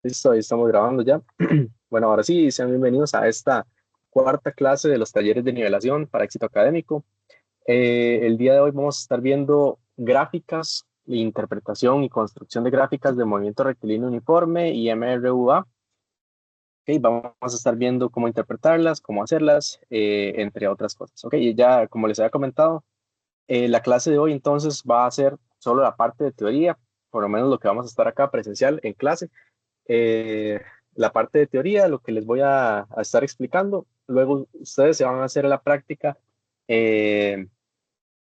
Listo, ahí estamos grabando ya. Bueno, ahora sí, sean bienvenidos a esta cuarta clase de los talleres de nivelación para éxito académico. El día de hoy vamos a estar viendo gráficas, interpretación y construcción de gráficas de movimiento rectilíneo uniforme y MRUA. Ok, vamos a estar viendo cómo interpretarlas, cómo hacerlas, entre otras cosas. Ok, y ya como les había comentado, la clase de hoy entonces va a ser solo la parte de teoría, por lo menos lo que vamos a estar acá presencial en clase, eh, la parte de teoría, lo que les voy a estar explicando. Luego ustedes se van a hacer la práctica, eh,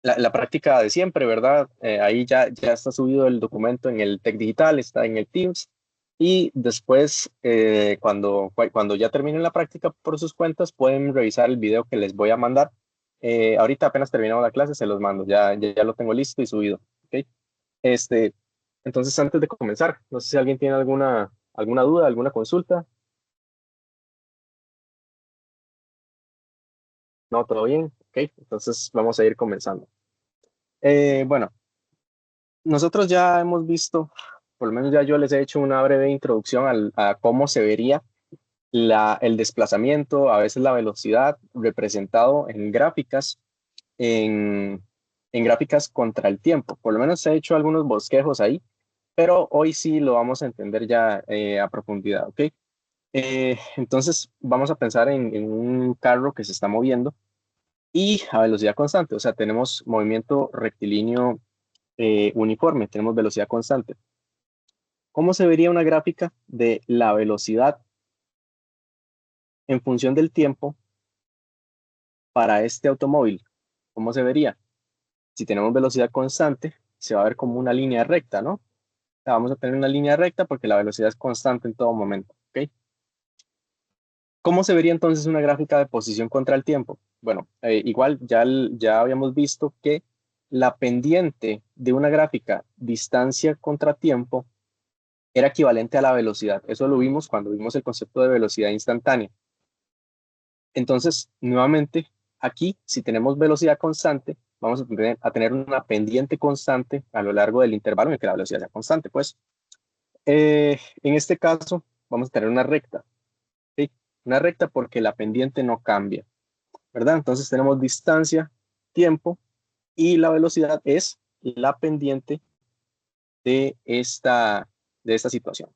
la práctica de siempre, ¿verdad? Ahí ya está subido el documento en el Tech Digital, está en el Teams. Y después, cuando ya terminen la práctica por sus cuentas, pueden revisar el video que les voy a mandar. Ahorita apenas terminamos la clase, se los mando, ya lo tengo listo y subido. ¿Ok? Este, entonces, antes de comenzar, no sé si alguien tiene alguna duda, alguna consulta. No, todo bien. Ok, entonces vamos a ir comenzando. Bueno, nosotros ya hemos visto, por lo menos ya yo les he hecho una breve introducción a cómo se vería el desplazamiento, a veces la velocidad representado en, en gráficas contra el tiempo. Por lo menos he hecho algunos bosquejos ahí, pero hoy sí lo vamos a entender ya a profundidad, ¿ok? Entonces vamos a pensar en un carro que se está moviendo y a velocidad constante, o sea, tenemos movimiento rectilíneo uniforme, tenemos velocidad constante. ¿Cómo se vería una gráfica de la velocidad en función del tiempo para este automóvil? ¿Cómo se vería? Si tenemos velocidad constante, se va a ver como una línea recta, ¿no? O sea, vamos a tener una línea recta porque la velocidad es constante en todo momento, ¿ok? ¿Cómo se vería entonces una gráfica de posición contra el tiempo? Bueno, igual ya habíamos visto que la pendiente de una gráfica distancia contra tiempo era equivalente a la velocidad. Eso lo vimos cuando vimos el concepto de velocidad instantánea. Entonces, nuevamente, aquí, si tenemos velocidad constante, vamos a tener una pendiente constante a lo largo del intervalo en el que la velocidad sea constante. Pues, en este caso, vamos a tener una recta, ¿sí? Una recta porque la pendiente no cambia, ¿verdad? Entonces tenemos distancia, tiempo y la velocidad es la pendiente de esta situación.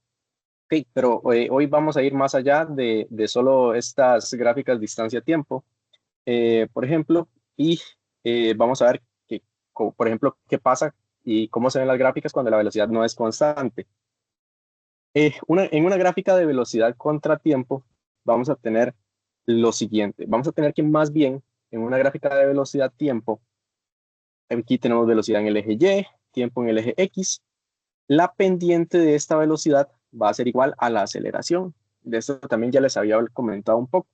Ok, pero hoy vamos a ir más allá de solo estas gráficas distancia-tiempo, por ejemplo, y vamos a ver, por ejemplo, qué pasa y cómo se ven las gráficas cuando la velocidad no es constante. En una gráfica de velocidad contra tiempo, vamos a tener lo siguiente. Vamos a tener que más bien, en una gráfica de velocidad-tiempo, aquí tenemos velocidad en el eje Y, tiempo en el eje X. La pendiente de esta velocidad va a ser igual a la aceleración. De esto también ya les había comentado un poco.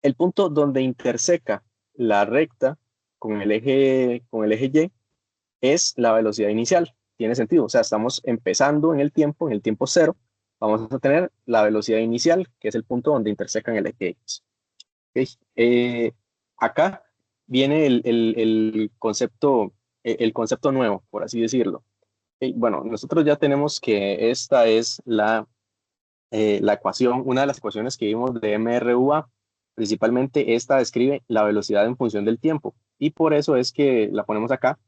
El punto donde interseca la recta con el eje Y es la velocidad inicial. Tiene sentido. O sea, estamos empezando en el tiempo cero. Vamos a tener la velocidad inicial, que es el punto donde intersecan el eje X. ¿Okay? Acá viene el concepto nuevo, por así decirlo. Bueno, nosotros ya tenemos que esta es la ecuación, una de las ecuaciones que vimos de MRUA. Principalmente esta describe la velocidad en función del tiempo y por eso es que la ponemos acá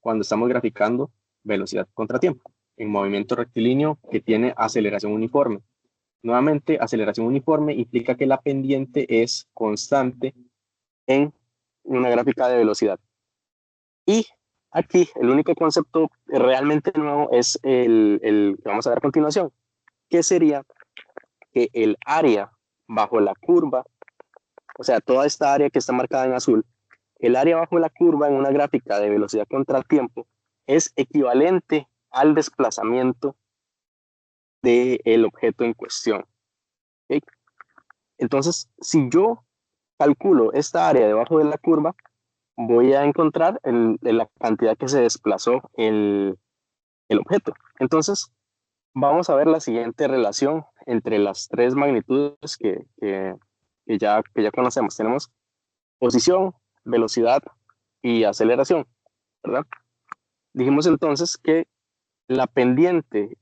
cuando estamos graficando velocidad contra tiempo en movimiento rectilíneo que tiene aceleración uniforme. Nuevamente, aceleración uniforme implica que la pendiente es constante en una gráfica de velocidad. Y aquí el único concepto realmente nuevo es el que vamos a ver a continuación, que sería que el área bajo la curva, o sea, toda esta área que está marcada en azul, el área bajo la curva en una gráfica de velocidad contra tiempo es equivalente al desplazamiento del objeto en cuestión. ¿Okay? Entonces, si yo calculo esta área debajo de la curva, voy a encontrar la cantidad que se desplazó el objeto. Entonces, vamos a ver la siguiente relación entre las tres magnitudes que ya conocemos. Tenemos posición, velocidad y aceleración, ¿verdad? Dijimos entonces que la pendiente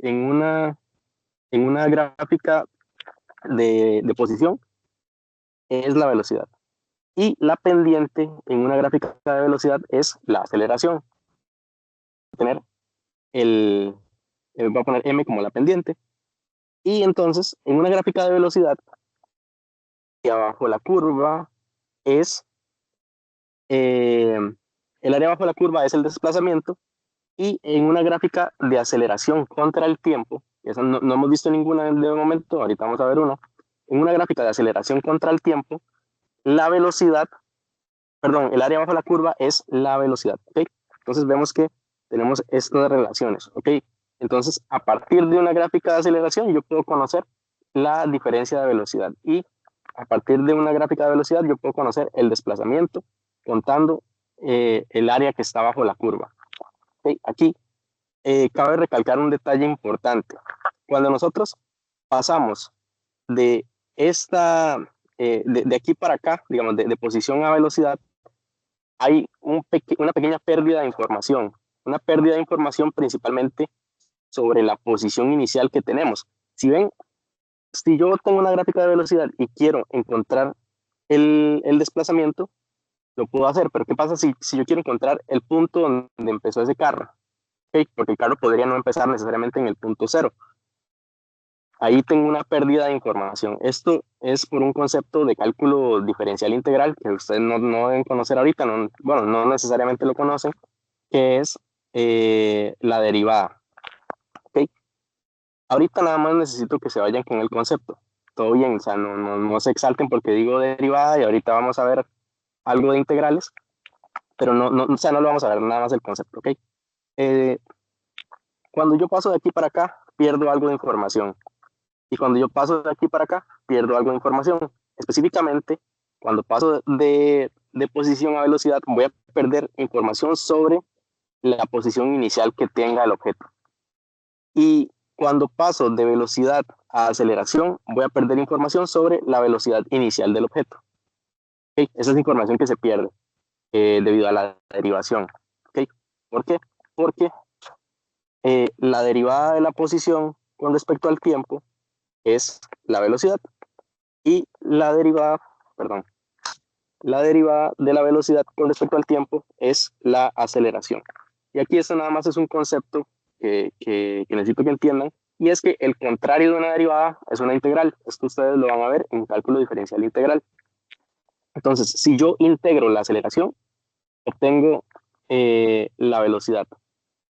en una gráfica de posición es la velocidad. Y la pendiente en una gráfica de velocidad es la aceleración. Tener voy a poner M como la pendiente. Y entonces, en una gráfica de velocidad, y abajo la curva es, el área abajo de la curva es el desplazamiento, y en una gráfica de aceleración contra el tiempo, eso no hemos visto ninguna de momento, ahorita vamos a ver una, en una gráfica de aceleración contra el tiempo, la velocidad, perdón, el área abajo de la curva es la velocidad, ¿ok? Entonces vemos que tenemos esto de relaciones, ¿ok? Entonces, a partir de una gráfica de aceleración, yo puedo conocer la diferencia de velocidad, y a partir de una gráfica de velocidad, yo puedo conocer el desplazamiento contando el área que está bajo la curva. ¿Okay? Aquí cabe recalcar un detalle importante. Cuando nosotros pasamos de esta, de aquí para acá, digamos, de posición a velocidad, hay una pequeña pérdida de información. Una pérdida de información principalmente sobre la posición inicial que tenemos. Si ven, si yo tengo una gráfica de velocidad y quiero encontrar el desplazamiento, lo puedo hacer, pero ¿qué pasa si yo quiero encontrar el punto donde empezó ese carro? ¿Okay? Porque el carro podría no empezar necesariamente en el punto cero. Ahí tengo una pérdida de información. Esto es por un concepto de cálculo diferencial integral que ustedes no deben conocer ahorita, bueno, no necesariamente lo conocen, que es la derivada. ¿Okay? Ahorita nada más necesito que se vayan con el concepto. Todo bien, o sea, no se exalten porque digo derivada y ahorita vamos a ver algo de integrales, pero o sea, no lo vamos a ver, nada más el concepto, ¿ok? Eh, Cuando yo paso de aquí para acá, pierdo algo de información. Y cuando yo paso de aquí para acá, pierdo algo de información. Específicamente, cuando paso de posición a velocidad, voy a perder información sobre la posición inicial que tenga el objeto. Y cuando paso de velocidad a aceleración, voy a perder información sobre la velocidad inicial del objeto. ¿Okay? Esa es información que se pierde debido a la derivación. ¿Okay? ¿Por qué? Porque la derivada de la posición con respecto al tiempo es la velocidad, y perdón, la derivada de la velocidad con respecto al tiempo es la aceleración. Y aquí esto nada más es un concepto que necesito que entiendan, y es que el contrario de una derivada es una integral. Esto ustedes lo van a ver en cálculo diferencial integral. Entonces, si yo integro la aceleración, obtengo la velocidad.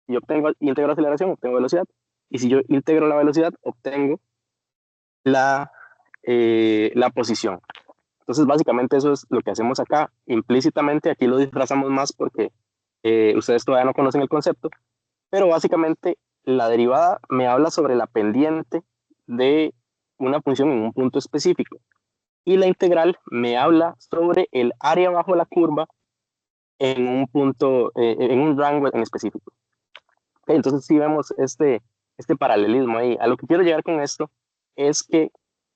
Si yo integro aceleración, obtengo velocidad. Y si yo integro la velocidad, obtengo la, la posición. Entonces, básicamente eso es lo que hacemos acá. Implícitamente, aquí lo disfrazamos más porque ustedes todavía no conocen el concepto, pero básicamente la derivada me habla sobre la pendiente de una función en un punto específico, y la integral me habla sobre el área bajo la curva en un punto, en un rango en específico. Okay, entonces, si vemos este paralelismo ahí, a lo que quiero llegar con esto es que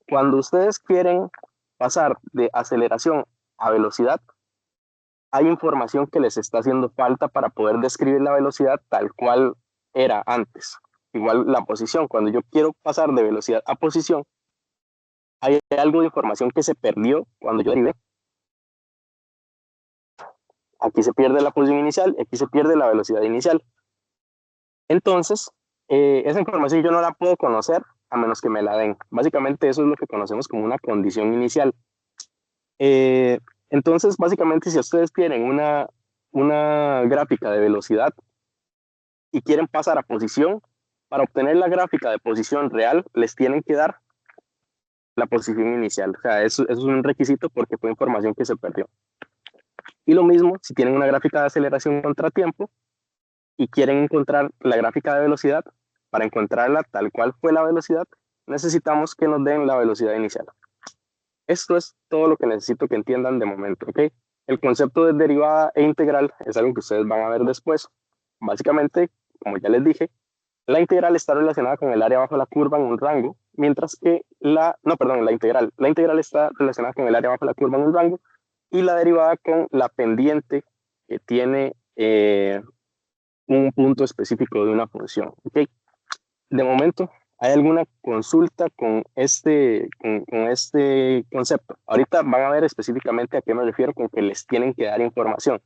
cuando ustedes quieren pasar de aceleración a velocidad, hay información que les está haciendo falta para poder describir la velocidad tal cual era antes. Igual la posición, cuando yo quiero pasar de velocidad a posición, hay algo de información que se perdió cuando yo derivé. Aquí se pierde la posición inicial, aquí se pierde la velocidad inicial. Entonces, esa información yo no la puedo conocer a menos que me la den. Básicamente eso es lo que conocemos como una condición inicial. Eh, entonces, básicamente, si ustedes tienen una gráfica de velocidad y quieren pasar a posición, para obtener la gráfica de posición real, les tienen que dar la posición inicial. O sea, eso es un requisito porque fue información que se perdió. Y lo mismo, si tienen una gráfica de aceleración contra tiempo y quieren encontrar la gráfica de velocidad, para encontrarla tal cual fue la velocidad, necesitamos que nos den la velocidad inicial. Esto es todo lo que necesito que entiendan de momento, ¿ok? El concepto de derivada e integral es algo que ustedes van a ver después. Básicamente, como ya les dije, la integral está relacionada con el área bajo la curva en un rango, mientras que la integral está relacionada con el área bajo la curva en un rango, y la derivada con la pendiente que tiene un punto específico de una función, ¿ok? De momento, ¿Hay alguna consulta con este concepto? Ahorita van a ver específicamente a qué me refiero con que les tienen que dar información.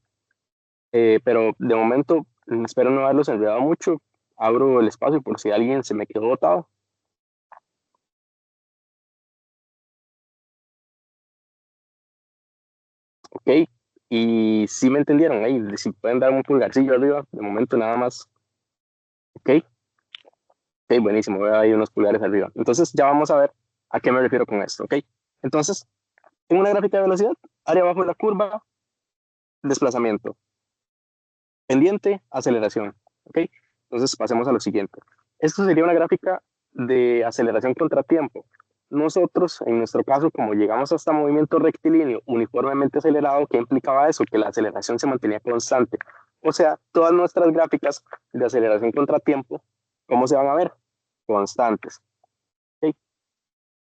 Pero de momento espero no haberlos enredado mucho. Abro el espacio por si alguien se me quedó botado. Ok. Y si me entendieron ahí, si pueden dar un pulgarcillo arriba, de momento nada más. Ok. Ok, buenísimo. Veo ahí unos pulgares arriba. Entonces ya vamos a ver a qué me refiero con esto. Ok. Entonces, en una gráfica de velocidad, área abajo de la curva, desplazamiento. Pendiente, aceleración. ¿Ok? Entonces pasemos a lo siguiente. Esto sería una gráfica de aceleración contra tiempo. Nosotros, en nuestro caso, como llegamos hasta movimiento rectilíneo uniformemente acelerado, ¿qué implicaba eso? Que la aceleración se mantenía constante. O sea, todas nuestras gráficas de aceleración contra tiempo, ¿cómo se van a ver? Constantes. ¿Ok?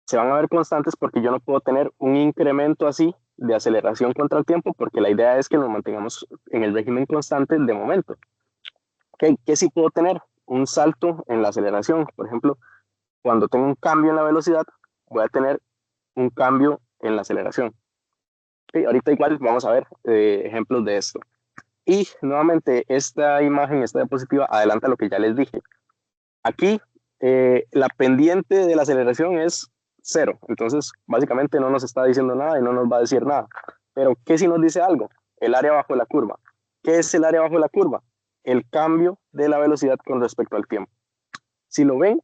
Se van a ver constantes porque yo no puedo tener un incremento así de aceleración contra el tiempo porque la idea es que nos mantengamos en el régimen constante de momento. ¿Qué sí puedo tener? Un salto en la aceleración. Por ejemplo, cuando tengo un cambio en la velocidad, voy a tener un cambio en la aceleración. Okay, ahorita igual vamos a ver ejemplos de esto. Y nuevamente esta imagen, esta diapositiva, adelanta lo que ya les dije. Aquí la pendiente de la aceleración es cero. Entonces, básicamente no nos está diciendo nada y no nos va a decir nada. Pero, ¿qué si nos dice algo? El área bajo de la curva. ¿Qué es el área bajo de la curva? El cambio de la velocidad con respecto al tiempo. Si lo ven,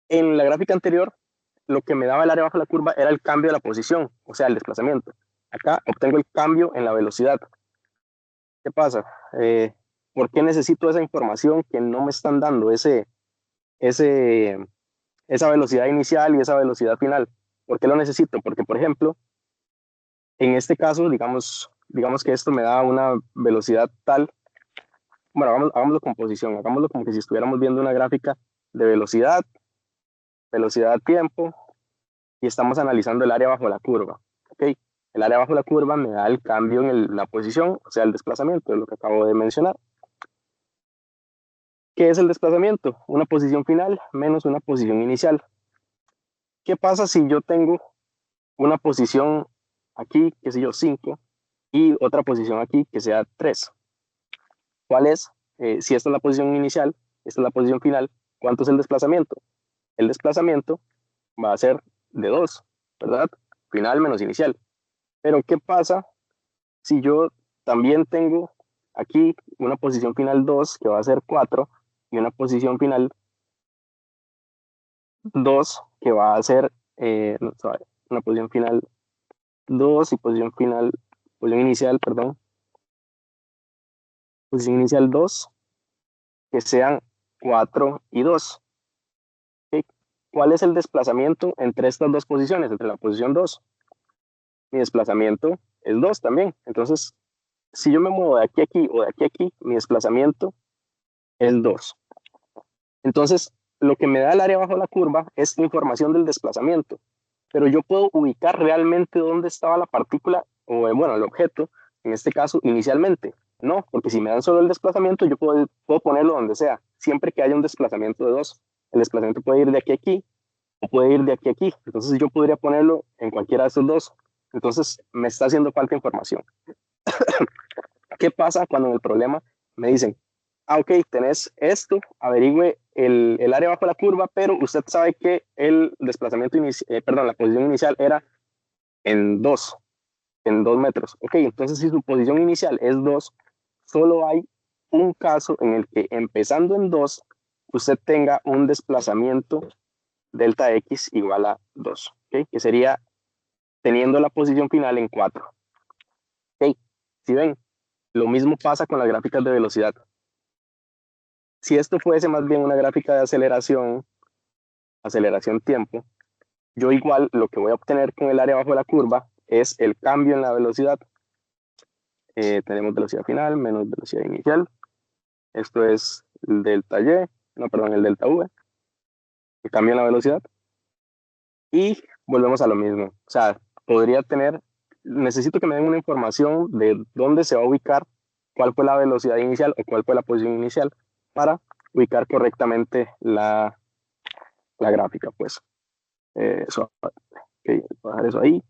en la gráfica anterior, lo que me daba el área bajo de la curva era el cambio de la posición, o sea, el desplazamiento. Acá obtengo el cambio en la velocidad. ¿Qué pasa? ¿Por qué necesito esa información que no me están dando ese, esa velocidad inicial y esa velocidad final? ¿Por qué lo necesito? Porque, por ejemplo, en este caso, digamos que esto me da una velocidad tal, bueno, hagámoslo con posición, hagámoslo como que si estuviéramos viendo una gráfica de velocidad, velocidad tiempo, y estamos analizando el área bajo la curva. ¿Ok? El área bajo la curva me da el cambio en la posición, o sea, el desplazamiento, es lo que acabo de mencionar. ¿Qué es el desplazamiento? Una posición final menos una posición inicial. ¿Qué pasa si yo tengo una posición aquí, qué sé yo, 5, y otra posición aquí que sea 3? ¿Cuál es? Si esta es la posición inicial, esta es la posición final, ¿cuánto es el desplazamiento? El desplazamiento va a ser de 2, ¿verdad? Final menos inicial. Pero ¿qué pasa si yo también tengo aquí una posición final 2 que va a ser 4 y una posición final 2 que va a ser no, una posición final 2 y posición inicial, perdón, posición inicial 2 que sean 4 y 2? ¿Okay? ¿Cuál es el desplazamiento entre estas dos posiciones, entre la posición 2? Mi desplazamiento es 2 también. Entonces, si yo me muevo de aquí a aquí o de aquí a aquí, mi desplazamiento es 2. Entonces, lo que me da el área bajo la curva es información del desplazamiento, pero yo puedo ubicar realmente dónde estaba la partícula o, bueno, el objeto, en este caso, inicialmente. No, porque si me dan solo el desplazamiento, yo puedo ponerlo donde sea, siempre que haya un desplazamiento de 2. El desplazamiento puede ir de aquí a aquí o puede ir de aquí a aquí. Entonces, yo podría ponerlo en cualquiera de estos dos. Entonces, me está haciendo falta información. ¿Qué pasa cuando en el problema me dicen, ok, tenés esto, averigüe el área bajo la curva, pero usted sabe que el desplazamiento inicial, perdón, la posición inicial era en 2, en 2 metros. Ok, entonces si su posición inicial es 2, solo hay un caso en el que empezando en 2, usted tenga un desplazamiento delta x igual a 2, ¿okay? Que sería teniendo la posición final en 4. ¿Okay? Si ven, lo mismo pasa con las gráficas de velocidad. Si esto fuese más bien una gráfica de aceleración tiempo, yo igual lo que voy a obtener con el área bajo la curva es el cambio en la velocidad. Tenemos velocidad final menos velocidad inicial. Esto es el delta y, no, perdón, el delta v, el cambio en la velocidad. Y volvemos a lo mismo. O sea, podría tener, necesito que me den una información de dónde se va a ubicar, cuál fue la velocidad inicial o cuál fue la posición inicial para ubicar correctamente la gráfica, pues. Eso, okay, bajar eso ahí,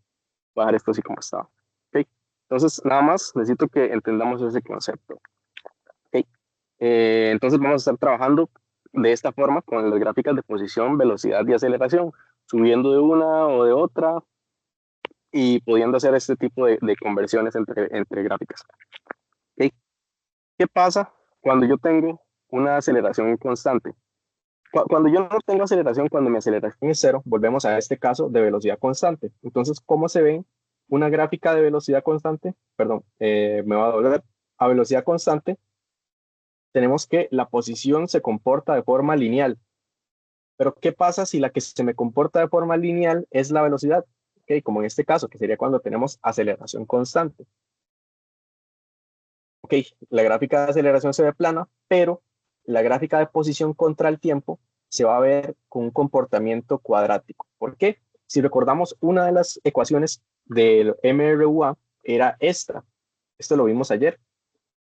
bajar esto así como estaba. Okay. Entonces, nada más necesito que entendamos ese concepto. Okay. Entonces, vamos a estar trabajando de esta forma con las gráficas de posición, velocidad y aceleración, subiendo de una o de otra y pudiendo hacer este tipo de conversiones entre gráficas. Okay. ¿Qué pasa cuando yo tengo una aceleración constante? Cuando yo no tengo aceleración, cuando mi aceleración es cero, volvemos a este caso de velocidad constante. Entonces, ¿cómo se ve una gráfica de velocidad constante? Perdón, me va a doler. A velocidad constante, tenemos que la posición se comporta de forma lineal. Pero, ¿qué pasa si la que se me comporta de forma lineal es la velocidad? Okay, como en este caso, que sería cuando tenemos aceleración constante. Ok, la gráfica de aceleración se ve plana, pero la gráfica de posición contra el tiempo se va a ver con un comportamiento cuadrático. ¿Por qué? Si recordamos, una de las ecuaciones del MRUA era esta. Esto lo vimos ayer.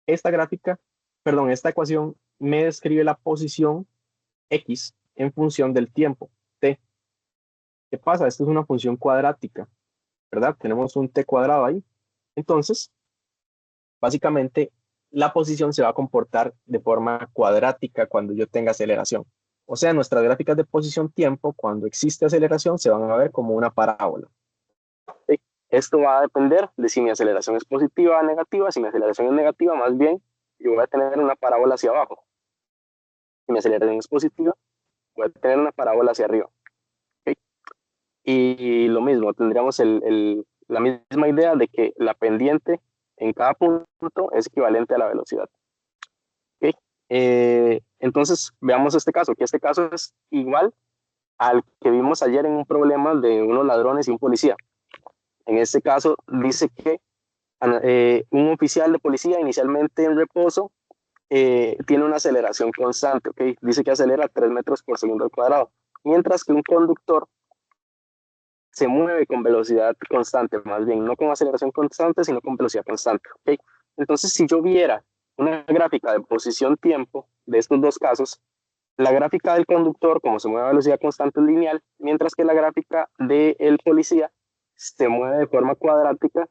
Esta gráfica, perdón, esta ecuación me describe la posición X en función del tiempo, T. ¿Qué pasa? Esto es una función cuadrática, ¿verdad? Tenemos un T cuadrado ahí. Entonces, básicamente, la posición se va a comportar de forma cuadrática cuando yo tenga aceleración. O sea, nuestras gráficas de posición-tiempo, cuando existe aceleración, se van a ver como una parábola. ¿Sí? Esto va a depender de si mi aceleración es positiva o negativa. Si mi aceleración es negativa, más bien, yo voy a tener una parábola hacia abajo. Si mi aceleración es positiva, voy a tener una parábola hacia arriba. ¿Sí? Y lo mismo, tendríamos la misma idea de que la pendiente en cada punto es equivalente a la velocidad. ¿Okay? Entonces, veamos este caso, que este caso es igual al que vimos ayer en un problema de unos ladrones y un policía. En este caso, dice que un oficial de policía inicialmente en reposo tiene una aceleración constante, ¿okay? Dice que acelera a 3 metros por segundo al cuadrado, mientras que un conductor se mueve con velocidad constante, más bien, no con aceleración constante, sino con velocidad constante. ¿Okay? Entonces, si yo viera una gráfica de posición-tiempo de estos dos casos, la gráfica del conductor, como se mueve a velocidad constante, es lineal, mientras que la gráfica del policía se mueve de forma cuadrática,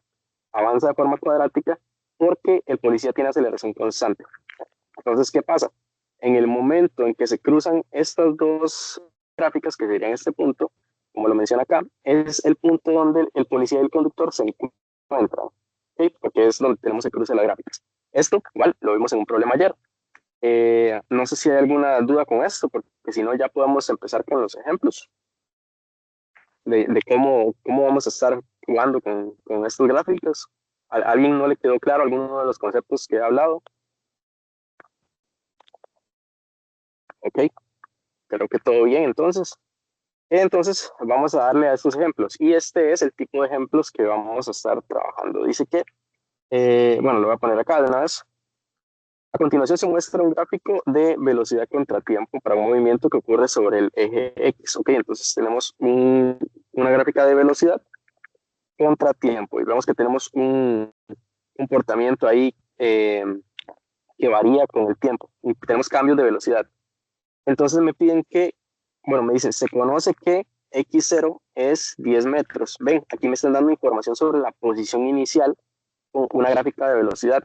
avanza de forma cuadrática, porque el policía tiene aceleración constante. Entonces, ¿qué pasa? En el momento en que se cruzan estas dos gráficas, que serían este punto, como lo menciona acá, es el punto donde el policía y el conductor se encuentran, ¿sí? Porque es donde tenemos el cruce de las gráficas. Esto, igual, lo vimos en un problema ayer. No sé si hay alguna duda con esto, porque si no, ya podemos empezar con los ejemplos de cómo vamos a estar jugando con estos gráficos. ¿A alguien no le quedó claro alguno de los conceptos que he hablado? Ok, creo que todo bien entonces. Entonces, vamos a darle a estos ejemplos. Y este es el tipo de ejemplos que vamos a estar trabajando. Dice que, bueno, lo voy a poner acá de una vez. A continuación se muestra un gráfico de velocidad contra tiempo para un movimiento que ocurre sobre el eje X. Ok, entonces tenemos una gráfica de velocidad contra tiempo y vemos que tenemos un comportamiento ahí que varía con el tiempo y tenemos cambios de velocidad. Entonces me piden que, bueno, me dicen, se conoce que X0 es 10 metros. Ven, aquí me están dando información sobre la posición inicial con una gráfica de velocidad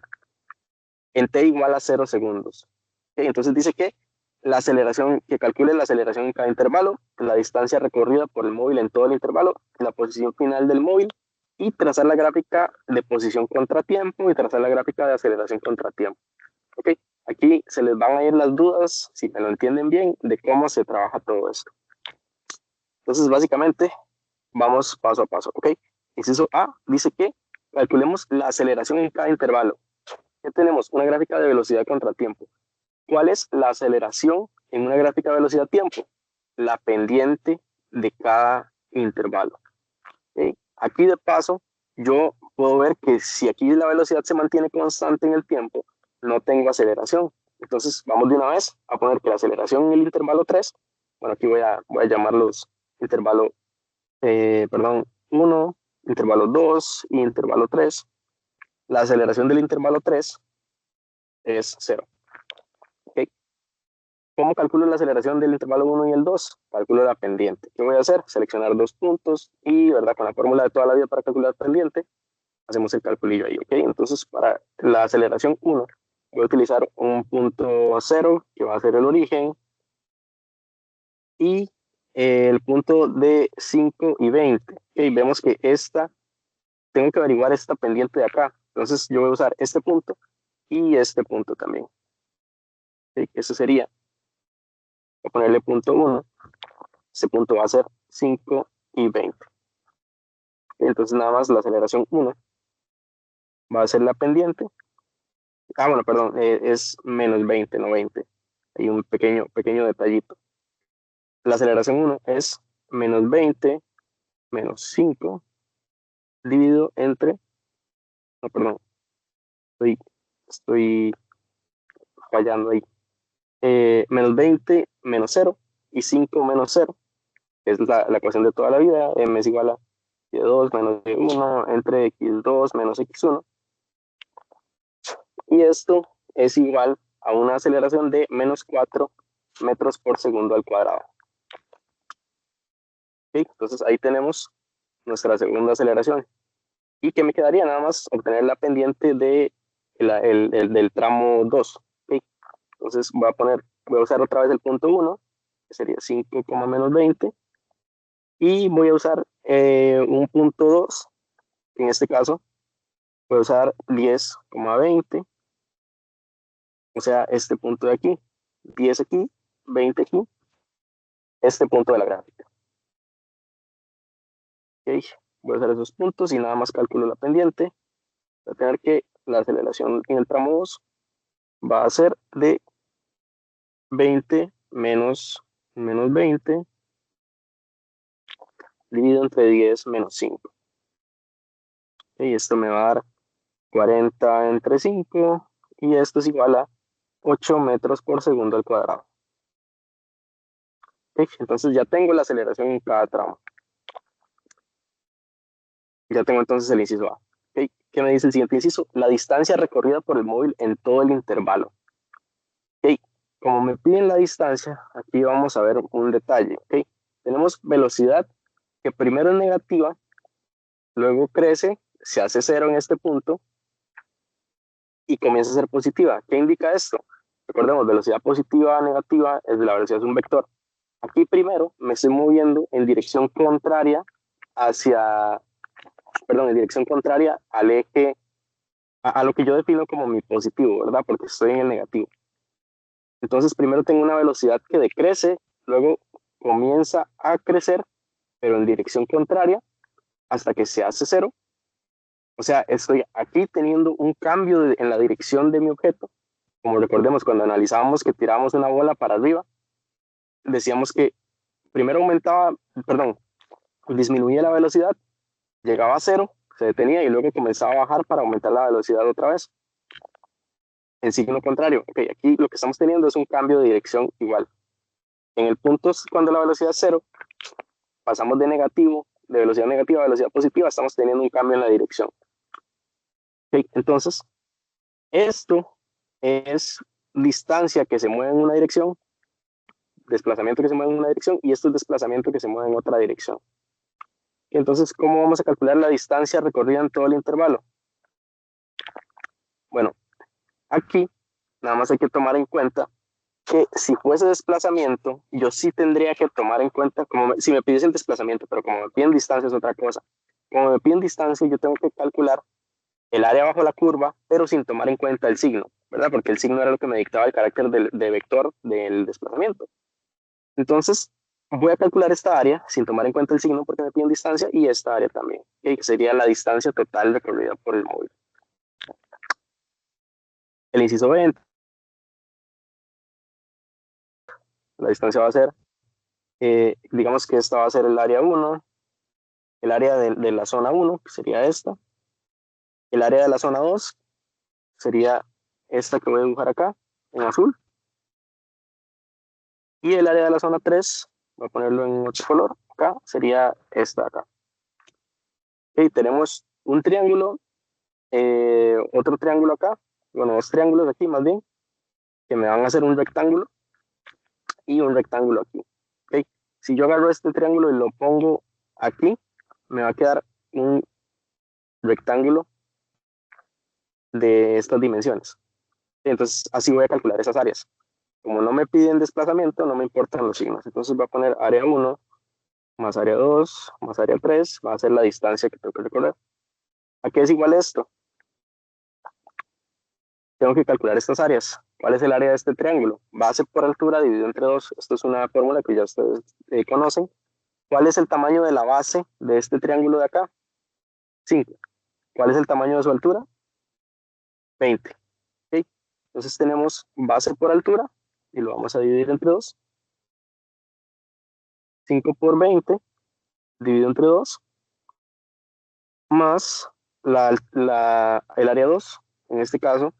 en t igual a 0 segundos. ¿Okay? Entonces dice que la aceleración, que calcule la aceleración en cada intervalo, la distancia recorrida por el móvil en todo el intervalo, la posición final del móvil y trazar la gráfica de posición contratiempo y trazar la gráfica de aceleración contratiempo. ¿Ok? Aquí se les van a ir las dudas, si me lo entienden bien, de cómo se trabaja todo esto. Entonces, básicamente, vamos paso a paso. ¿Ok? Inciso A dice que calculemos la aceleración en cada intervalo. ¿Qué tenemos? Una gráfica de velocidad contra tiempo. ¿Cuál es la aceleración en una gráfica de velocidad-tiempo? La pendiente de cada intervalo. ¿Okay? Aquí de paso, yo puedo ver que si aquí la velocidad se mantiene constante en el tiempo, no tengo aceleración. Entonces, vamos de una vez a poner que la aceleración en el intervalo 3, bueno, aquí voy a llamarlos intervalo, perdón, 1, intervalo 2 y intervalo 3. La aceleración del intervalo 3 es 0. ¿Okay? ¿Cómo calculo la aceleración del intervalo 1 y el 2? Calculo la pendiente. ¿Qué voy a hacer? Seleccionar dos puntos y, ¿verdad? Con la fórmula de toda la vida para calcular pendiente, hacemos el calculillo ahí, ¿ok? Entonces, para la aceleración 1, voy a utilizar un punto 0, que va a ser el origen, y el punto de 5 y 20. Ok, vemos que tengo que averiguar esta pendiente de acá. Entonces, yo voy a usar este punto y este punto también. Ok, eso sería, voy a ponerle punto 1. Este punto va a ser 5 y 20. Entonces, nada más la aceleración 1 va a ser la pendiente. Bueno, perdón, es menos 20, no 20. Hay un pequeño detallito. La aceleración 1 es menos 20 menos 5 dividido entre, no, perdón, estoy fallando ahí. Menos 20 menos 0 y 5 menos 0, que es la ecuación de toda la vida. M es igual a y2 menos y1 entre x2 menos x1. Y esto es igual a una aceleración de menos 4 metros por segundo al cuadrado. ¿Okay? Entonces ahí tenemos nuestra segunda aceleración. ¿Y qué me quedaría? Nada más obtener la pendiente del tramo 2. ¿Okay? Entonces voy a usar otra vez el punto 1, que sería 5, menos 20. Y voy a usar un punto 2, que en este caso voy a usar 10,20. O sea, este punto de aquí, 10 aquí, 20 aquí, este punto de la gráfica. ¿Okay? Voy a usar esos puntos y nada más calculo la pendiente. Voy a tener que la aceleración en el tramo 2 va a ser de 20 menos 20 dividido entre 10 menos 5. Y esto me va a dar 40 entre 5 y esto es igual a 8 metros por segundo al cuadrado. ¿Okay? Entonces ya tengo la aceleración en cada tramo. Ya tengo entonces el inciso A. ¿Okay? ¿Qué me dice el siguiente inciso? La distancia recorrida por el móvil en todo el intervalo. ¿Okay? Como me piden la distancia, aquí vamos a ver un detalle. ¿Okay? Tenemos velocidad que primero es negativa, luego crece, se hace cero en este punto y comienza a ser positiva. ¿Qué indica esto? Recordemos, velocidad positiva, negativa, es la velocidad de un vector. Aquí primero me estoy moviendo en dirección contraria en dirección contraria al eje, a lo que yo defino como mi positivo, ¿verdad? Porque estoy en el negativo. Entonces primero tengo una velocidad que decrece, luego comienza a crecer, pero en dirección contraria, hasta que se hace cero. O sea, estoy aquí teniendo un cambio en la dirección de mi objeto. Como recordemos, cuando analizábamos que tirábamos una bola para arriba, decíamos que primero disminuía la velocidad, llegaba a cero, se detenía y luego comenzaba a bajar para aumentar la velocidad otra vez. En signo contrario, okay, aquí lo que estamos teniendo es un cambio de dirección igual. En el punto, cuando la velocidad es cero, pasamos de velocidad negativa a velocidad positiva, estamos teniendo un cambio en la dirección. Okay, entonces, esto es distancia que se mueve en una dirección, desplazamiento que se mueve en una dirección, y esto es desplazamiento que se mueve en otra dirección. Entonces, ¿cómo vamos a calcular la distancia recorrida en todo el intervalo? Bueno, aquí nada más hay que tomar en cuenta que si fuese desplazamiento, yo sí tendría que tomar en cuenta, si me pides el desplazamiento, pero como me piden distancia es otra cosa. Como me piden distancia, yo tengo que calcular el área bajo la curva, pero sin tomar en cuenta el signo, ¿verdad? Porque el signo era lo que me dictaba el carácter de vector del desplazamiento. Entonces, voy a calcular esta área sin tomar en cuenta el signo porque me piden distancia y esta área también, que sería la distancia total recorrida por el móvil. El inciso B, la distancia va a ser, digamos que esta va a ser el área 1, el área de la zona 1, que sería esta, el área de la zona 2 sería esta que voy a dibujar acá, en azul, y el área de la zona 3, voy a ponerlo en otro color, acá, sería esta acá. Okay, tenemos un triángulo, otro triángulo acá, bueno, dos triángulos aquí más bien, que me van a hacer un rectángulo, y un rectángulo aquí. ¿Okay? Si yo agarro este triángulo y lo pongo aquí, me va a quedar un rectángulo de estas dimensiones. Entonces, así voy a calcular esas áreas. Como no me piden desplazamiento, no me importan los signos. Entonces voy a poner área 1 más área 2 más área 3, va a ser la distancia que tengo que recorrer. ¿A qué es igual esto? Tengo que calcular estas áreas. ¿Cuál es el área de este triángulo? Base por altura dividido entre 2. Esto es una fórmula que ya ustedes conocen. ¿Cuál es el tamaño de la base de este triángulo de acá? 5. ¿Cuál es el tamaño de su altura? 20. ¿Okay? Entonces tenemos base por altura y lo vamos a dividir entre 2. 5 por 20 dividido entre 2 más el área 2. En este caso,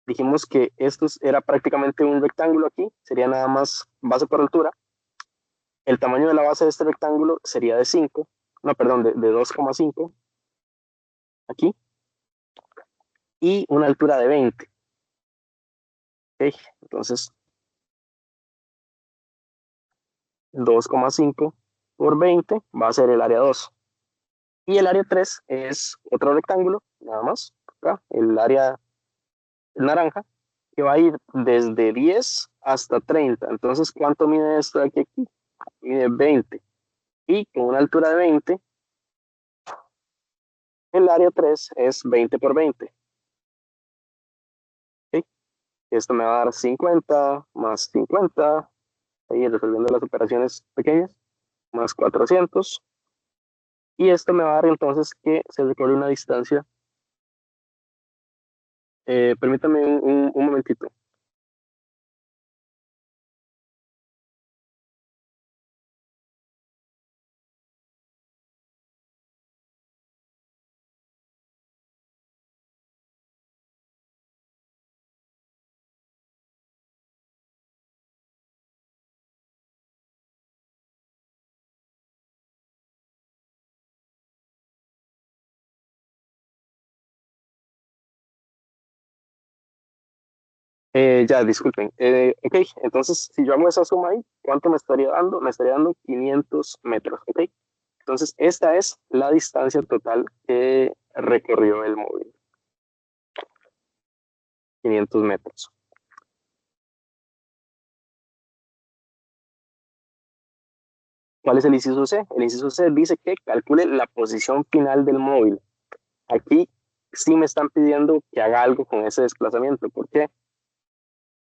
dijimos que esto era prácticamente un rectángulo aquí, sería nada más base por altura. El tamaño de la base de este rectángulo sería de 5, no, perdón, de 2,5 aquí, y una altura de 20. ¿Okay? Entonces, 2,5 por 20 va a ser el área 2. Y el área 3 es otro rectángulo, nada más, acá, el área naranja, que va a ir desde 10 hasta 30. Entonces, ¿cuánto mide esto de aquí? Mide 20. Y con una altura de 20, el área 3 es 20 por 20. ¿Okay? Esto me va a dar 50 más 50, ahí resolviendo las operaciones pequeñas, más 400. Y esto me va a dar entonces que se recorre una distancia. Permítame un momentito. Ya, disculpen. Ok, entonces si yo hago esa suma ahí, ¿cuánto me estaría dando? Me estaría dando 500 metros. Ok, entonces esta es la distancia total que recorrió el móvil. 500 metros. ¿Cuál es el inciso C? El inciso C dice que calcule la posición final del móvil. Aquí sí me están pidiendo que haga algo con ese desplazamiento. ¿Por qué?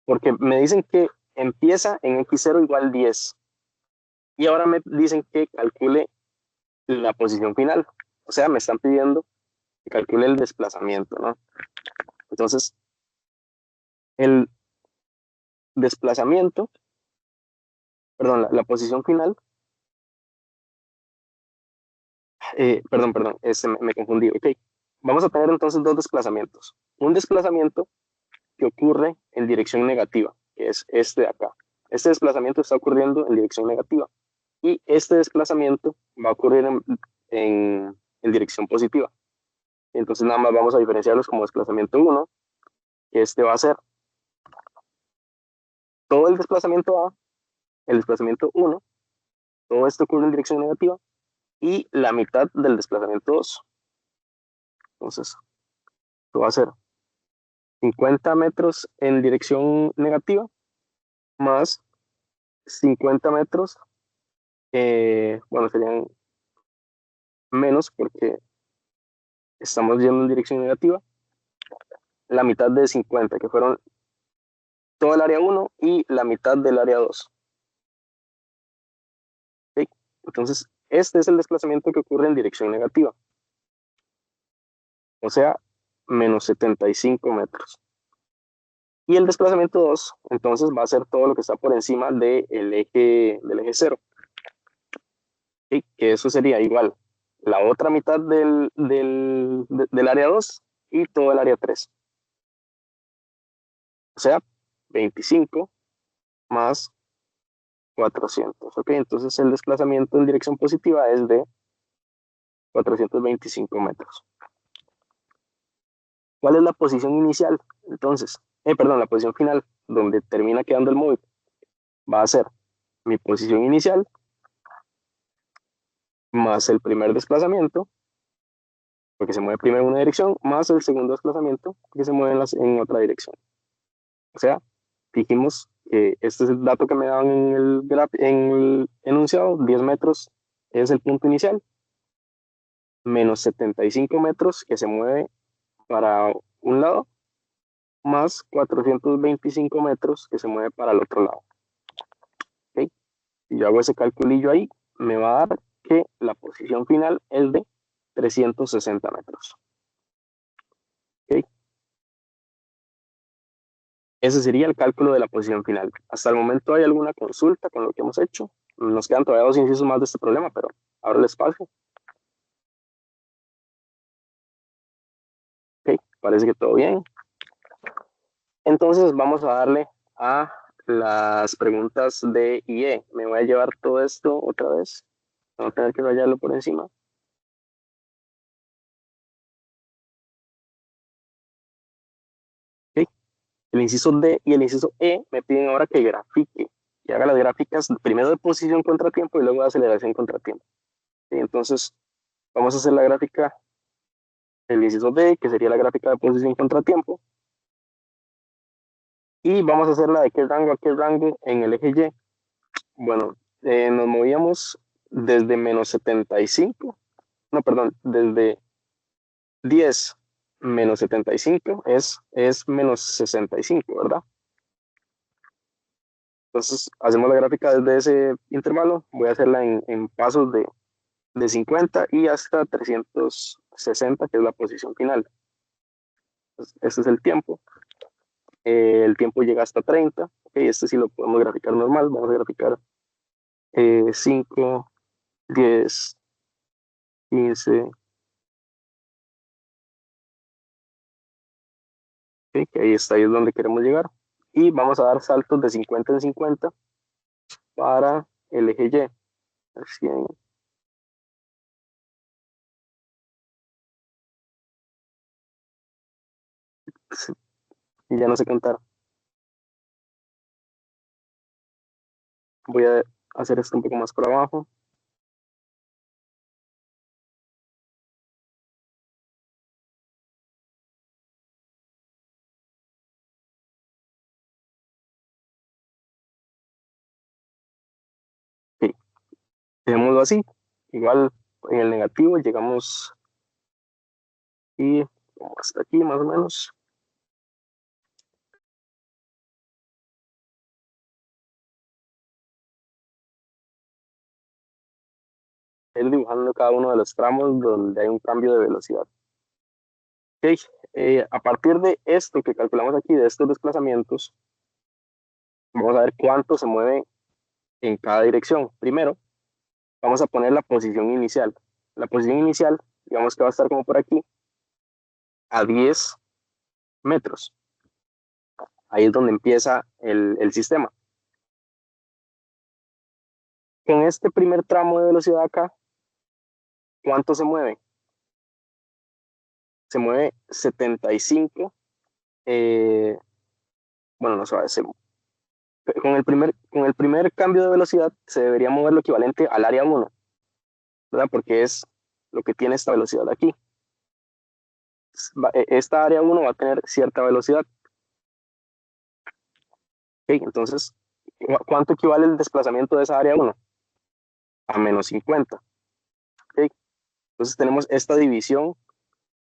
Porque me dicen que empieza en x0 igual 10 y ahora me dicen que calcule la posición final. O sea, me están pidiendo que calcule el desplazamiento, ¿no? Entonces, el desplazamiento, perdón, la posición final, perdón, me confundí, ok. Vamos a tener entonces dos desplazamientos. Un desplazamiento que ocurre en dirección negativa, que es este de acá. Este desplazamiento está ocurriendo en dirección negativa y este desplazamiento va a ocurrir en dirección positiva. Entonces nada más vamos a diferenciarlos como desplazamiento 1, que este va a ser todo el desplazamiento A, el desplazamiento 1, todo esto ocurre en dirección negativa, y la mitad del desplazamiento 2. Entonces, esto va a ser 50 metros en dirección negativa más 50 metros, bueno, serían menos porque estamos yendo en dirección negativa, la mitad de 50, que fueron todo el área 1 y la mitad del área 2. ¿Okay? Entonces, este es el desplazamiento que ocurre en dirección negativa, o sea, menos 75 metros. Y el desplazamiento 2, entonces, va a ser todo lo que está por encima del eje 0. ¿Okay? Que eso sería igual la otra mitad del área 2 y todo el área 3. O sea, 25 más 400. Ok, entonces el desplazamiento en dirección positiva es de 425 metros. ¿Cuál es la posición inicial? Entonces, perdón, la posición final, donde termina quedando el móvil, va a ser mi posición inicial más el primer desplazamiento, porque se mueve primero en una dirección, más el segundo desplazamiento, que se mueve en otra dirección. O sea, dijimos que este es el dato que me daban en el enunciado, 10 metros es el punto inicial, menos 75 metros que se mueve para un lado, más 425 metros que se mueve para el otro lado. ¿Okay? Si yo hago ese calculillo ahí, me va a dar que la posición final es de 360 metros. ¿Okay? Ese sería el cálculo de la posición final. Hasta el momento, ¿hay alguna consulta con lo que hemos hecho? Nos quedan todavía 2 incisos más de este problema, pero ahora les paso. ¿Okay? Parece que todo bien. Entonces vamos a darle a las preguntas de IE. Me voy a llevar todo esto otra vez. Voy a tener que rayarlo por encima. ¿Okay? El inciso D y el inciso E me piden ahora que grafique, que haga las gráficas primero de posición contratiempo y luego de aceleración contratiempo. ¿Okay? Entonces vamos a hacer la gráfica, el inciso D, que sería la gráfica de posición contratiempo. Y vamos a hacer la de qué rango a qué rango en el eje Y. Bueno, nos movíamos desde menos 75, no, perdón, desde 10 menos 75 es menos 65, ¿verdad? Entonces, hacemos la gráfica desde ese intervalo. Voy a hacerla en pasos de 50 y hasta 360, que es la posición final. Entonces, este es el tiempo. El tiempo llega hasta 30. Okay, este sí lo podemos graficar normal. Vamos a graficar 5, 10, 15. Okay, que ahí es donde queremos llegar. Y vamos a dar saltos de 50 en 50 para el eje Y. 100, y ya no sé contar. Voy a hacer esto un poco más por abajo. Sí, dejémoslo así. Igual en el negativo llegamos y como hasta aquí más o menos. Ir dibujando cada uno de los tramos donde hay un cambio de velocidad. Okay. A partir de esto que calculamos aquí, de estos desplazamientos, vamos a ver cuánto se mueve en cada dirección. Primero, vamos a poner la posición inicial. La posición inicial, digamos que va a estar como por aquí, a 10 metros. Ahí es donde empieza el sistema. Con este primer tramo de velocidad acá, ¿cuánto se mueve? Se mueve 75. Bueno, no se con el primer cambio de velocidad se debería mover lo equivalente al área 1, ¿verdad? Porque es lo que tiene esta velocidad aquí. Esta área 1 va a tener cierta velocidad. ¿Okay? Entonces, ¿cuánto equivale el desplazamiento de esa área 1? A menos 50. ¿Okay? Entonces tenemos esta división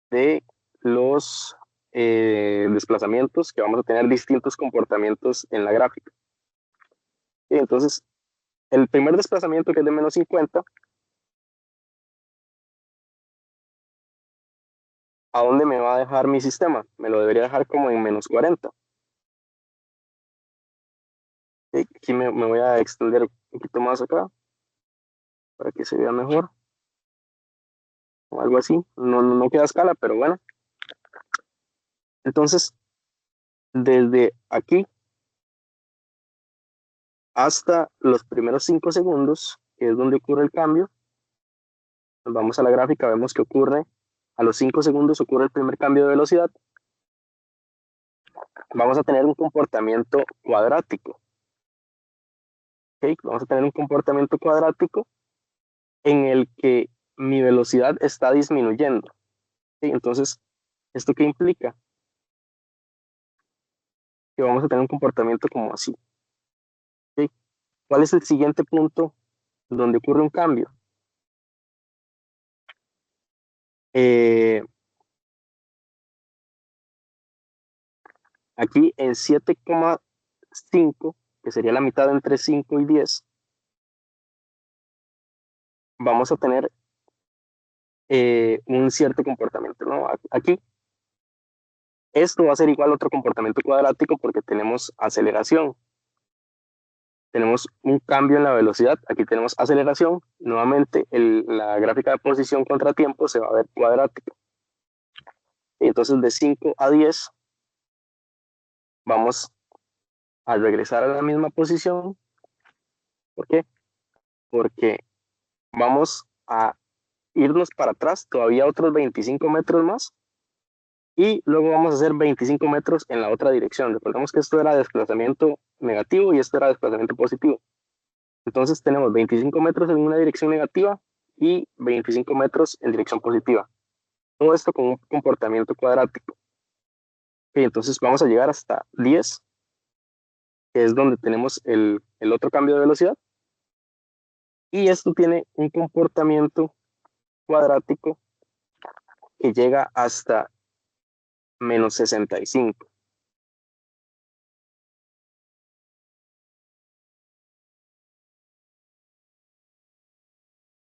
de los desplazamientos que vamos a tener distintos comportamientos en la gráfica. ¿Okay? Entonces, el primer desplazamiento, que es de menos 50, ¿a dónde me va a dejar mi sistema? Me lo debería dejar como en menos 40. ¿Okay? Aquí me voy a extender un poquito más acá para que se vea mejor, o algo así. No queda escala, pero bueno. Entonces, desde aquí hasta los primeros 5 segundos, que es donde ocurre el cambio, nos vamos a la gráfica, vemos que ocurre, a los 5 segundos ocurre el primer cambio de velocidad. Vamos a tener un comportamiento cuadrático. ¿ok? Vamos a tener un comportamiento cuadrático en el que mi velocidad está disminuyendo. ¿Ok? Entonces, ¿esto qué implica? Que vamos a tener un comportamiento como así. ¿Ok? ¿Cuál es el siguiente punto donde ocurre un cambio? Aquí en 7,5, que sería la mitad entre 5 y 10, vamos a tener un cierto comportamiento, ¿no? Aquí esto va a ser igual a otro comportamiento cuadrático porque tenemos aceleración, tenemos un cambio en la velocidad, aquí tenemos aceleración, nuevamente la gráfica de posición contra tiempo se va a ver cuadrática. Y entonces de 5 a 10 vamos a regresar a la misma posición. ¿Por qué? Porque vamos a irnos para atrás todavía otros 25 metros más y luego vamos a hacer 25 metros en la otra dirección. Recordemos que esto era desplazamiento negativo y esto era desplazamiento positivo. Entonces tenemos 25 metros en una dirección negativa y 25 metros en dirección positiva. Todo esto con un comportamiento cuadrático. Okay, entonces vamos a llegar hasta 10, que es donde tenemos el otro cambio de velocidad. Y esto tiene un comportamiento cuadrático que llega hasta menos 65.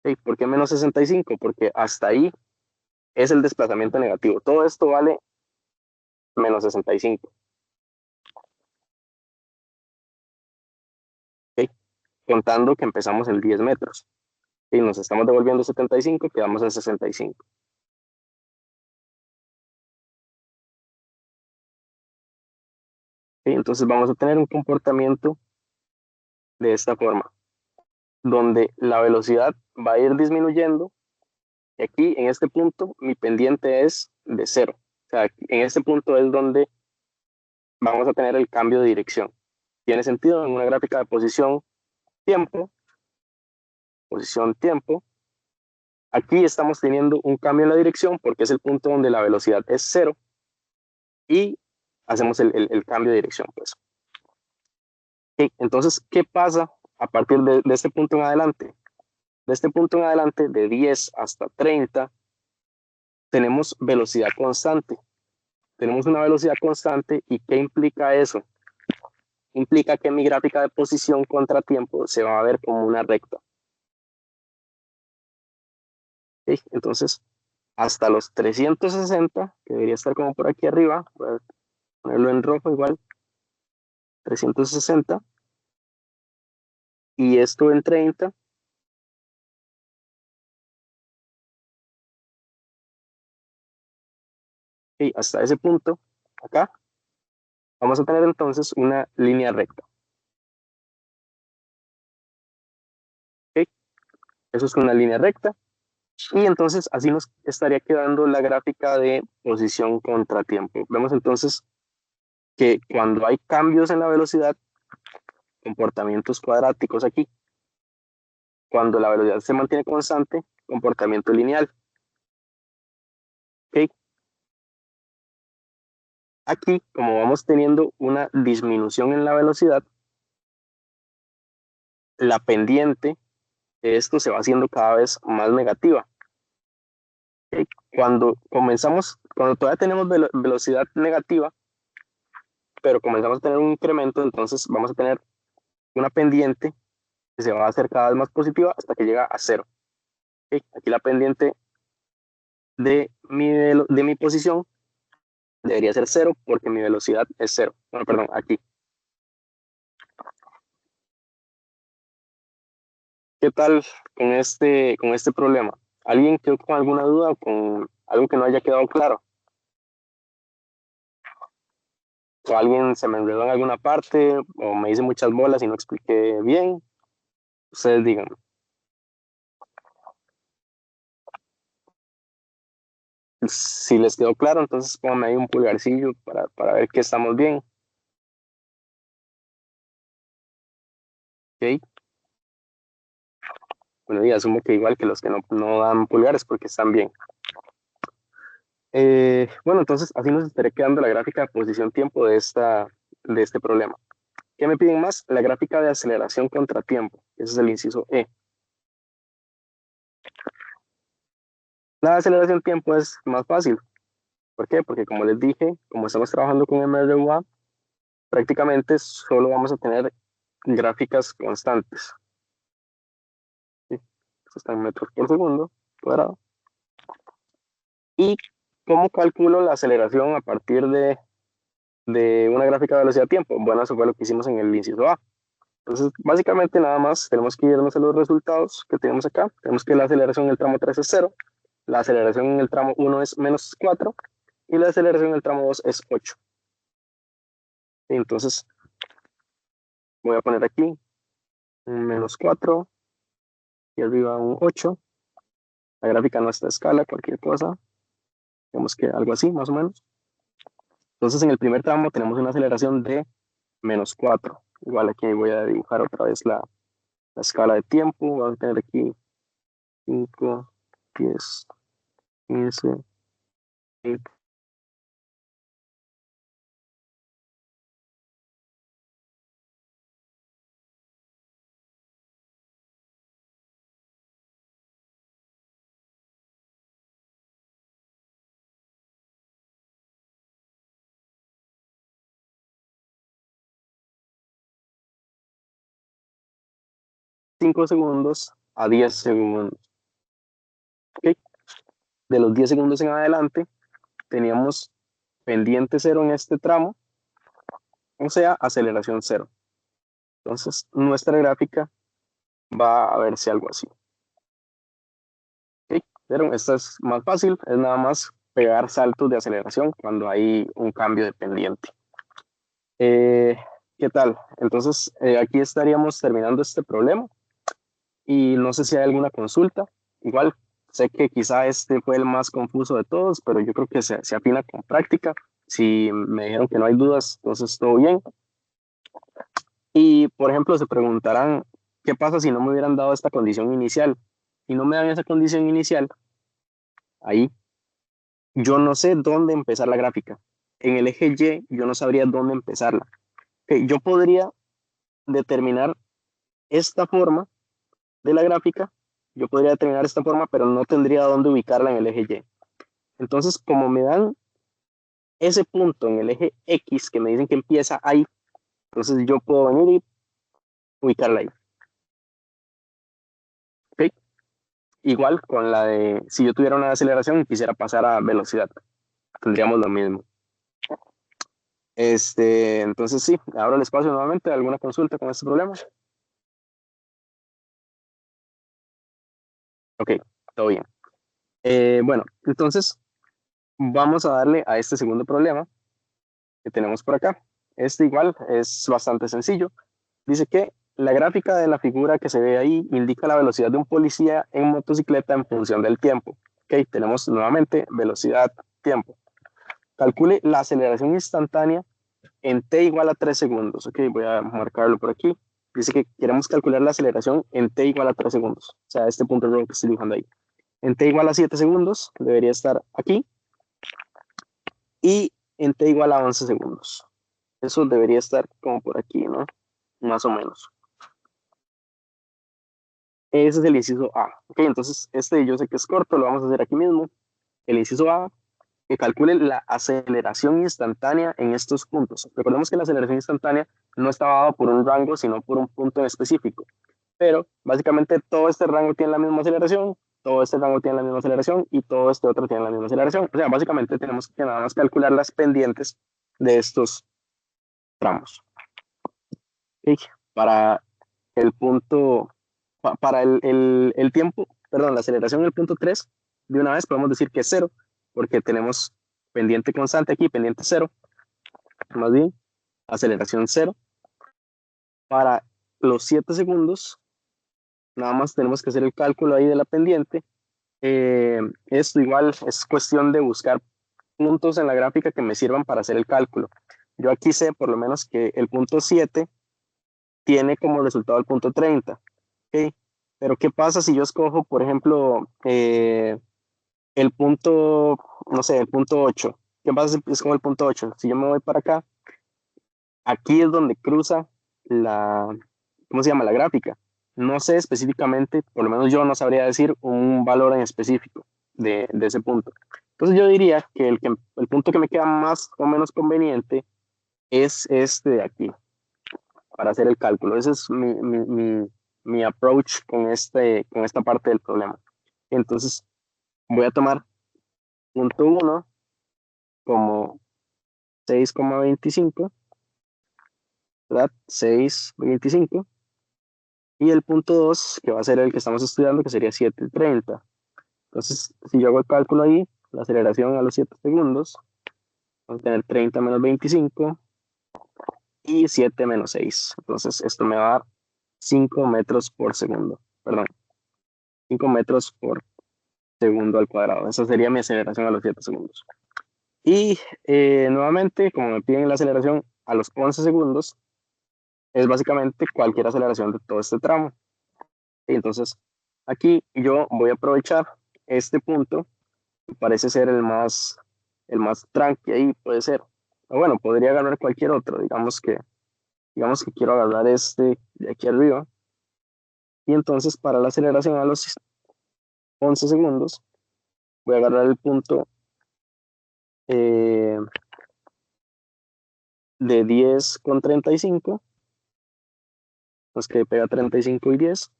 ¿Okay? ¿Por qué menos 65? Porque hasta ahí es el desplazamiento negativo. Todo esto vale menos 65. ¿Okay? Contando que empezamos en 10 metros. Y nos estamos devolviendo 75, quedamos en 65. ¿Okay? Entonces vamos a tener un comportamiento de esta forma, donde la velocidad va a ir disminuyendo. Y aquí, en este punto, mi pendiente es de cero. O sea, en este punto es donde vamos a tener el cambio de dirección. Tiene sentido en una gráfica de posición-tiempo, posición-tiempo. Aquí estamos teniendo un cambio en la dirección porque es el punto donde la velocidad es cero y hacemos el cambio de dirección. Pues. Okay. Entonces, ¿qué pasa a partir de este punto en adelante? De este punto en adelante, de 10 hasta 30, tenemos velocidad constante. Tenemos una velocidad constante y ¿qué implica eso? Implica que mi gráfica de posición contra tiempo se va a ver como una recta. ¿Okay? Entonces, hasta los 360, que debería estar como por aquí arriba, voy a ponerlo en rojo igual, 360, y esto en 30, y hasta ese punto, acá, vamos a tener entonces una línea recta. ¿Okay? Eso es una línea recta. Y entonces así nos estaría quedando la gráfica de posición contra tiempo. Vemos entonces que cuando hay cambios en la velocidad, comportamientos cuadráticos aquí. Cuando la velocidad se mantiene constante, comportamiento lineal. ¿Okay? Aquí, como vamos teniendo una disminución en la velocidad, la pendiente de esto se va haciendo cada vez más negativa. ¿Okay? Cuando todavía tenemos velocidad negativa, pero comenzamos a tener un incremento, entonces vamos a tener una pendiente que se va a hacer cada vez más positiva hasta que llega a cero. ¿Okay? Aquí la pendiente de mi posición debería ser cero porque mi velocidad es cero. Bueno, perdón, aquí. ¿Qué tal con este problema? ¿Alguien quedó con alguna duda o con algo que no haya quedado claro? ¿O alguien se me enredó en alguna parte o me hice muchas bolas y no expliqué bien? Ustedes digan. Si les quedó claro, entonces pónganme ahí un pulgarcillo para ver que estamos bien. ¿Okay? Bueno, y asumo que igual que los que no dan pulgares porque están bien. Bueno, entonces así nos estaré quedando la gráfica de posición-tiempo de este problema. ¿Qué me piden más? La gráfica de aceleración contra tiempo. Ese es el inciso E. La aceleración tiempo es más fácil. ¿Por qué? Porque como les dije, como estamos trabajando con MRUA, prácticamente solo vamos a tener gráficas constantes. ¿Sí? Esto está en metros por segundo cuadrado. ¿Y cómo calculo la aceleración a partir de una gráfica de velocidad-tiempo? Bueno, eso fue lo que hicimos en el inciso A. Entonces, básicamente nada más tenemos que irnos a los resultados que tenemos acá. Tenemos que la aceleración en el tramo 3 es 0, la aceleración en el tramo 1 es menos 4 y la aceleración en el tramo 2 es 8. Entonces, voy a poner aquí un menos 4 y arriba un 8. La gráfica no está a escala, cualquier cosa. Digamos que algo así, más o menos. Entonces, en el primer tramo tenemos una aceleración de menos 4. Igual aquí voy a dibujar otra vez la escala de tiempo. Vamos a tener aquí 5, 10, 15, 20. 5 segundos a 10 segundos. ¿Okay? De los 10 segundos en adelante, teníamos pendiente cero en este tramo, o sea, aceleración cero. Entonces, nuestra gráfica va a verse algo así. ¿Okay? Pero esta es más fácil, es nada más pegar saltos de aceleración cuando hay un cambio de pendiente. ¿Qué tal? Entonces, aquí estaríamos terminando este problema y no sé si hay alguna consulta. Igual, sé que quizá este fue el más confuso de todos, pero yo creo que se afina con práctica. Si me dijeron que no hay dudas, entonces todo bien. Y, por ejemplo, se preguntarán, ¿qué pasa si no me hubieran dado esta condición inicial? Si no me dan esa condición inicial, ahí yo no sé dónde empezar la gráfica. En el eje Y yo no sabría dónde empezarla. Okay, yo podría determinar esta forma de la gráfica, yo podría determinar esta forma, pero no tendría dónde ubicarla en el eje Y. Entonces, como me dan ese punto en el eje X que me dicen que empieza ahí, entonces yo puedo venir y ubicarla ahí. ¿Okay? Igual con la de, si yo tuviera una aceleración y quisiera pasar a velocidad, tendríamos lo mismo. Entonces sí, abro el espacio nuevamente. ¿Alguna consulta con este problema? Ok, todo bien. Bueno, entonces vamos a darle a este segundo problema que tenemos por acá. Este igual es bastante sencillo. Dice que la gráfica de la figura que se ve ahí indica la velocidad de un policía en motocicleta en función del tiempo. Ok, tenemos nuevamente velocidad, tiempo. Calcule la aceleración instantánea en t igual a 3 segundos. Ok, voy a marcarlo por aquí. Dice que queremos calcular la aceleración en t igual a 3 segundos. O sea, este punto rojo que estoy dibujando ahí. En t igual a 7 segundos debería estar aquí. Y en t igual a 11 segundos. Eso debería estar como por aquí, ¿no? Más o menos. Ese es el inciso A. Ok, entonces este yo sé que es corto, lo vamos a hacer aquí mismo. El inciso A, que calcule la aceleración instantánea en estos puntos. Recordemos que la aceleración instantánea no está dada por un rango, sino por un punto en específico. Pero básicamente todo este rango tiene la misma aceleración, todo este rango tiene la misma aceleración y todo este otro tiene la misma aceleración. O sea, básicamente tenemos que nada más calcular las pendientes de estos tramos. ¿Okay? Para el punto, para el tiempo, perdón, la aceleración en el punto 3, de una vez podemos decir que es cero, porque tenemos pendiente constante aquí, pendiente cero, más bien, aceleración cero. Para los 7 segundos, nada más tenemos que hacer el cálculo ahí de la pendiente. Esto igual es cuestión de buscar puntos en la gráfica que me sirvan para hacer el cálculo. Yo aquí sé por lo menos que el punto 7 tiene como resultado el punto 30. ¿Okay? Pero ¿qué pasa si yo escojo, por ejemplo, el punto, no sé, el punto 8? ¿Qué pasa si escojo el punto 8? Si yo me voy para acá, aquí es donde cruza la, ¿cómo se llama? La gráfica. No sé específicamente, por lo menos yo no sabría decir un valor en específico de ese punto. Entonces yo diría que el punto que me queda más o menos conveniente es este de aquí, para hacer el cálculo. Ese es mi approach con esta parte del problema. Entonces voy a tomar punto uno como 6,25, ¿verdad? 6,25. Y el punto 2 que va a ser el que estamos estudiando, que sería 7,30. Entonces, si yo hago el cálculo ahí, la aceleración a los 7 segundos, vamos a tener 30 menos 25 y 7 menos 6. Entonces, esto me va a dar 5 metros por segundo. Perdón, 5 metros por segundo al cuadrado. Esa sería mi aceleración a los 7 segundos. Y nuevamente, como me piden la aceleración a los 11 segundos, es básicamente cualquier aceleración de todo este tramo. Entonces, aquí yo voy a aprovechar este punto, que parece ser el más tranqui ahí, puede ser. O bueno, podría agarrar cualquier otro, digamos que quiero agarrar este de aquí arriba. Y entonces, para la aceleración a los 11 segundos, voy a agarrar el punto eh, de 10,35, pues que pega 35 y 10,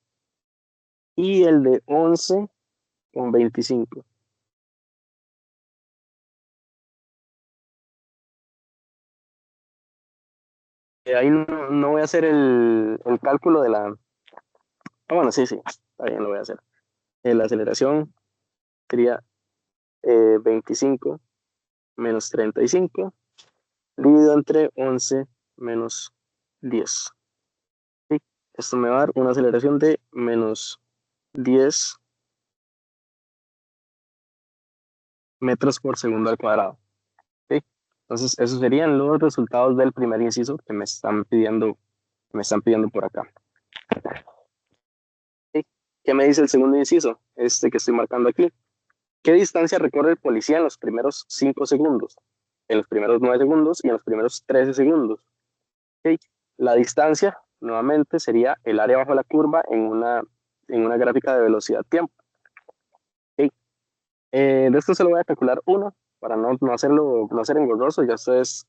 y el de 11,25. Ahí no voy a hacer el cálculo de la... Ah, bueno, sí, sí, está bien, lo voy a hacer. La aceleración sería 25 menos 35 dividido entre 11 menos 10. ¿Sí? Esto me va a dar una aceleración de menos 10 metros por segundo al cuadrado. ¿Sí? Entonces, esos serían los resultados del primer inciso que me están pidiendo por acá. ¿Sí? ¿Qué me dice el segundo inciso? Este que estoy marcando aquí. ¿Qué distancia recorre el policía en los primeros 5 segundos? En los primeros 9 segundos y en los primeros 13 segundos. ¿Okay? La distancia, nuevamente, sería el área bajo la curva en una gráfica de velocidad-tiempo. ¿Okay? De esto se lo voy a calcular uno, para no hacer engorroso. Ya ustedes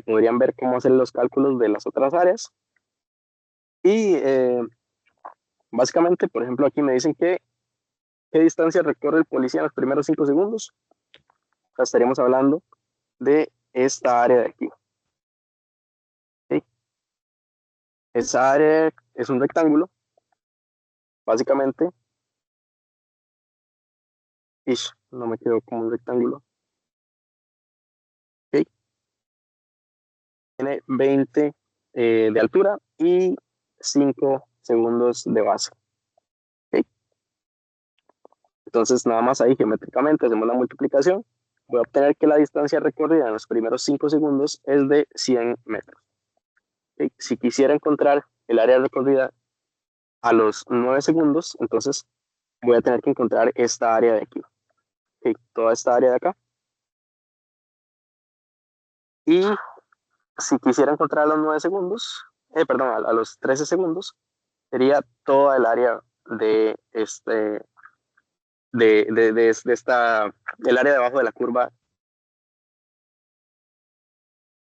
podrían ver cómo hacer los cálculos de las otras áreas. Y básicamente, por ejemplo, aquí me dicen que qué distancia recorre el policía en los primeros 5 segundos. O sea, estaríamos hablando de esta área de aquí. ¿Okay? Esa área es un rectángulo, básicamente. Ish, no me quedo como un rectángulo. ¿Okay? Tiene 20 de altura y 5 segundos de base. ¿Okay? Entonces, nada más ahí geométricamente hacemos la multiplicación. Voy a obtener que la distancia recorrida en los primeros 5 segundos es de 100 metros. ¿Okay? Si quisiera encontrar el área recorrida a los 9 segundos, entonces voy a tener que encontrar esta área de aquí. ¿Okay? Toda esta área de acá. Y si quisiera encontrar a los 9 segundos, perdón, a los 13 segundos, sería toda el área de de esta, el área de abajo de la curva.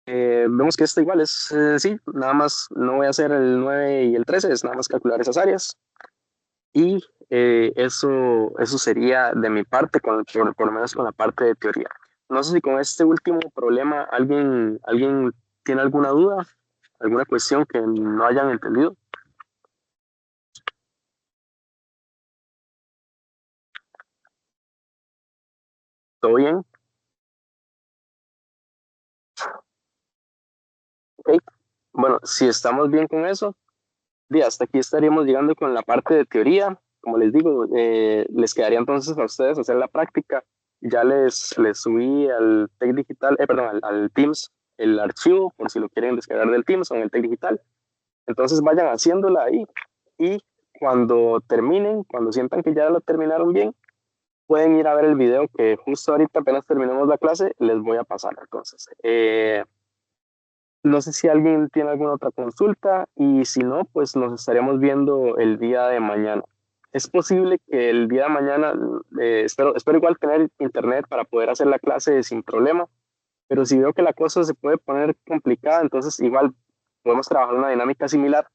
Vemos que esto igual es, sí, nada más no voy a hacer el 9 y el 13, es nada más calcular esas áreas. Y eso sería de mi parte, por lo menos con la parte de teoría. No sé si con este último problema alguien tiene alguna duda, alguna cuestión que no hayan entendido. ¿Todo bien? Ok. Bueno, si estamos bien con eso, hasta aquí estaríamos llegando con la parte de teoría. Como les digo, les quedaría entonces a ustedes hacer la práctica. Ya les subí al Tech Digital, perdón, al Teams el archivo por si lo quieren descargar del Teams o en el Tech Digital. Entonces vayan haciéndola ahí y cuando terminen, cuando sientan que ya lo terminaron bien, pueden ir a ver el video que justo ahorita, apenas terminemos la clase, les voy a pasar. Entonces, no sé si alguien tiene alguna otra consulta y si no, pues nos estaremos viendo el día de mañana. Es posible que el día de mañana, espero igual tener internet para poder hacer la clase sin problema, pero si veo que la cosa se puede poner complicada, entonces igual podemos trabajar una dinámica similar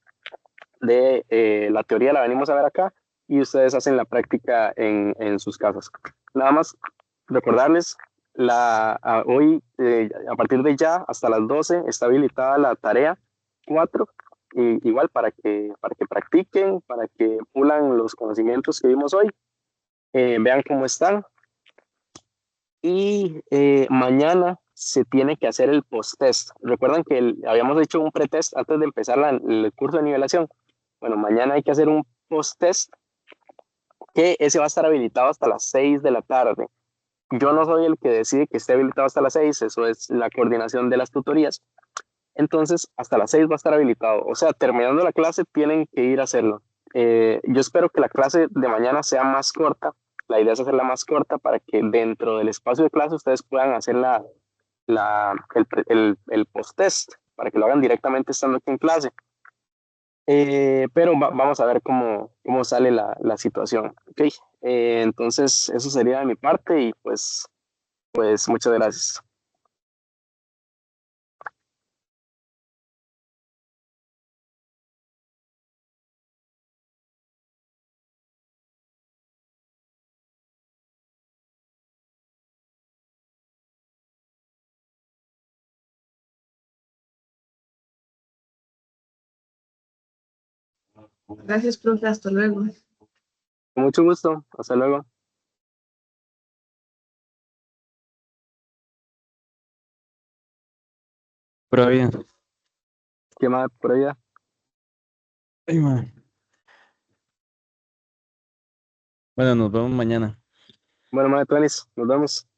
de la teoría la venimos a ver acá y ustedes hacen la práctica en sus casas. Nada más recordarles, hoy a partir de ya hasta las 12 está habilitada la tarea 4, y igual para que practiquen, para que pulan los conocimientos que vimos hoy, vean cómo están y mañana se tiene que hacer el post-test. Recuerdan que habíamos hecho un pretest antes de empezar el curso de nivelación. Bueno, mañana hay que hacer un post-test que ese va a estar habilitado hasta las 6 de la tarde. Yo no soy el que decide que esté habilitado hasta las 6, eso es la coordinación de las tutorías. Entonces, hasta las 6 va a estar habilitado. O sea, terminando la clase tienen que ir a hacerlo. Yo espero que la clase de mañana sea más corta. La idea es hacerla más corta para que dentro del espacio de clase ustedes puedan hacer el post-test, para que lo hagan directamente estando aquí en clase. Pero vamos a ver cómo sale la situación. ¿Okay? Entonces, eso sería de mi parte y pues muchas gracias. Gracias, profe. Hasta luego. Con mucho gusto. Hasta luego. Pero bien. ¿Qué más por allá? Ay, man. Bueno, nos vemos mañana. Bueno, madre, Tuanis, nos vemos.